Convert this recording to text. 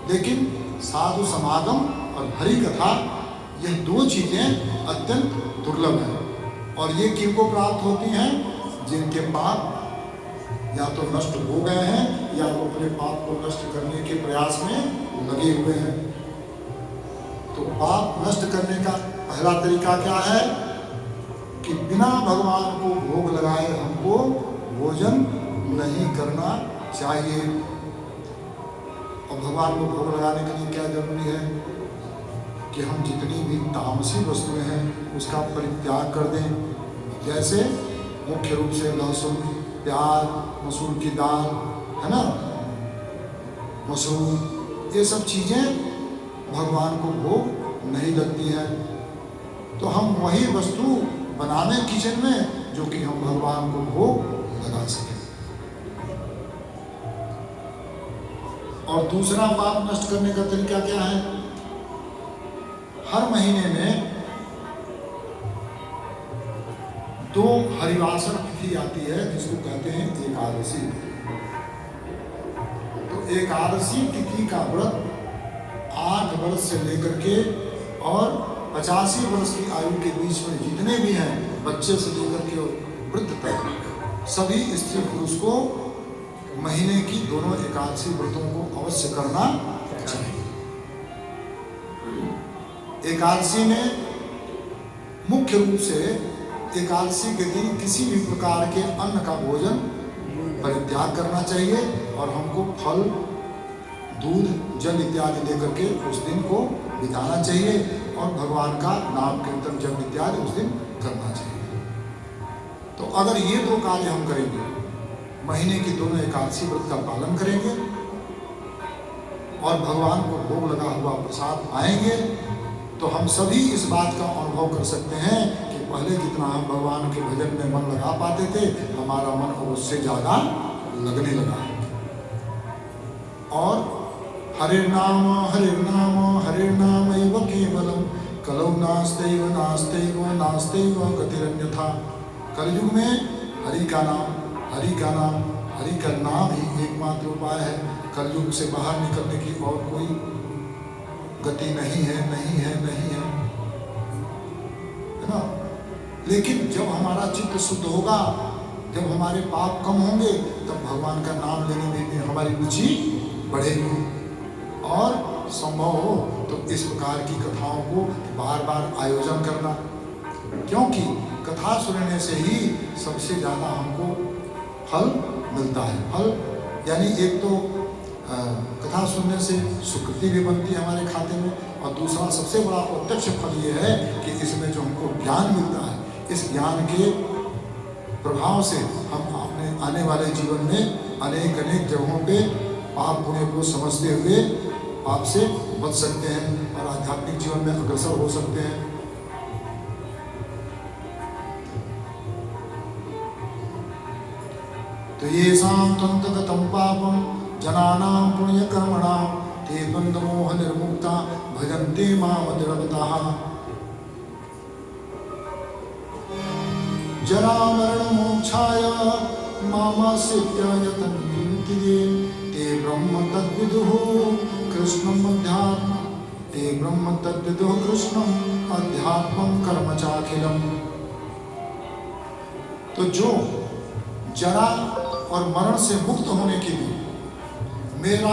लेकिन साधु समागम और हरि कथा, यह दो चीजें अत्यंत दुर्लभ हैं। और ये किनको प्राप्त होती हैं? जिनके पाप या तो नष्ट हो गए हैं या वो अपने पाप को नष्ट करने के प्रयास में लगे हुए हैं। तो पाप नष्ट करने का पहला तरीका क्या है कि बिना भगवान को भोग लगाए हमको भोजन नहीं करना चाहिए। और भगवान को भोग लगाने के लिए क्या जरूरी है कि हम जितनी भी तामसी वस्तुएं हैं उसका परित्याग कर दें। जैसे मुख्य रूप से लहसुन, प्याज, मसूर की दाल, है ना, मसूर, ये सब चीजें भगवान को भोग नहीं लगती हैं। तो हम वही वस्तु बनाने किचन में जो कि हम भगवान को भोग लगा सकें। और दूसरा पाप नष्ट करने का तरीका क्या है? हर महीने में 2 हरिवासर तिथि आती है जिसको कहते हैं एकादशी। तो एकादशी तिथि का व्रत 8 वर्ष से लेकर के और 85 वर्ष की आयु के बीच में जितने भी हैं, बच्चे से लेकर के वृद्ध तक, सभी स्त्री पुरुष को महीने की दोनों एकादशी व्रतों को अवश्य करना चाहिए। एकादशी में मुख्य रूप से एकादशी के दिन किसी भी प्रकार के अन्न का भोजन परित्याग करना चाहिए और हमको फल, दूध, जल इत्यादि लेकर के उस दिन को बिताना चाहिए और भगवान का नाम कीर्तन, जप इत्यादि उस दिन करना चाहिए। तो अगर ये 2 कार्य हम करेंगे, महीने की दोनों एकादशी व्रत का पालन करेंगे और भगवान को भोग लगा हुआ प्रसाद पाएंगे, तो हम सभी इस बात का अनुभव कर सकते हैं कि पहले जितना हम भगवान के भजन में मन लगा पाते थे, हमारा मन अब उससे ज़्यादा लगने लगा है। और हरे नाम एव केवलम कलौ नास्तेव नास्तेव नास्तेव गतिरन्यथा। कलयुग में हरि का नाम, हरि का नाम, हरि का नाम ही एकमात्र उपाय है। कलयुग से बाहर निकलने की और कोई गति नहीं है, नहीं है, नहीं है, है ना। लेकिन जब हमारा चित्त शुद्ध होगा, जब हमारे पाप कम होंगे, तब भगवान का नाम लेने में हमारी रुचि बढ़ेगी। और संभव हो तो इस प्रकार की कथाओं को बार बार आयोजन करना, क्योंकि कथा सुनने से ही सबसे ज़्यादा हमको फल मिलता है। फल यानी एक तो कथा सुनने से सुकृति भी बनती है हमारे खाते में, और दूसरा सबसे बड़ा प्रत्यक्ष फल ये है कि इसमें जो हमको ज्ञान मिलता है, इस ज्ञान के प्रभाव से हम अपने आने वाले जीवन में अनेक जगहों पे पाप पुण्य को समझते हुए पाप से बच सकते हैं और आध्यात्मिक जीवन में अग्रसर हो सकते हैं। तो ये सांतंतगतं पापम जनानां पुण्यकर्मणां ते द्वन्द्वमोह निर्मुक्ता भजन्ते मां दृढव्रताः। जरा मरण मोक्षाय मामाश्रित्य यतन्ति ये ते ब्रह्म तद्विदुः कृष्णम् अध्यात्मं ते ब्रह्म तद्विदुः कृष्णम् अध्यात्मं कर्म चाखिलम्। तो जो जरा और मरण से मुक्त होने के लिए मेरा